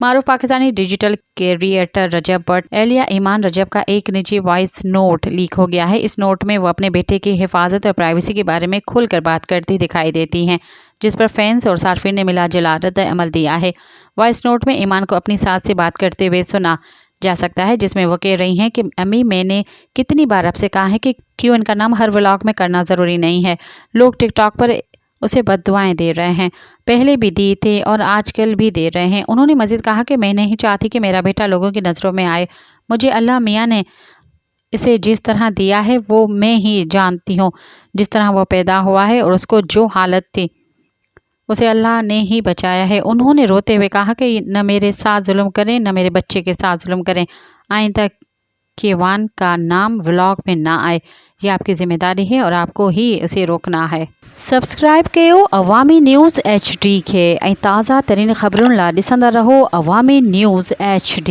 मारूफ Pakistani digital creator Rajab Butt Aliya Eman Rajab का एक निजी वॉइस नोट लीक हो गया है। इस नोट में वो अपने बेटे की हिफाजत और प्राइवेसी के बारे में खुलकर बात करती दिखाई देती हैं, जिस पर फैंस और सार्फिन ने मिला जुला रद्द अमल दिया है। वॉइस नोट में ईमान को अपनी सास से बात करते हुए सुना जा सकता है, जिसमें वो कह रही हैं कि अम्मी, मैंने कितनी बार आपसे कहा है कि क्यों इनका नाम हर व्लॉग में करना ज़रूरी नहीं है। लोग टिकटॉक पर उसे बद्दुआएं दे रहे हैं, पहले भी दी थे और आजकल भी दे रहे हैं। उन्होंने मज़ीद कहा कि मैं नहीं चाहती कि मेरा बेटा लोगों की नज़रों में आए। मुझे अल्लाह मियाँ ने इसे जिस तरह दिया है वो मैं ही जानती हूँ। जिस तरह वो पैदा हुआ है और उसको जो हालत थी उसे अल्लाह ने ही बचाया है। उन्होंने रोते हुए कहा कि न मेरे साथ जुल्म करें, न मेरे बच्चे के साथ जुल्म करें। आइंदा केवान का नाम व्लॉग में ना आए, ये आपकी ज़िम्मेदारी है और आपको ही उसे रोकना है। सब्सक्राइब कयो अवामी न्यूज़ HD के ऐं ताज़ा तरीन ख़बरुनि लाइ ॾिसंदा रहो अवामी न्यूज़ HD।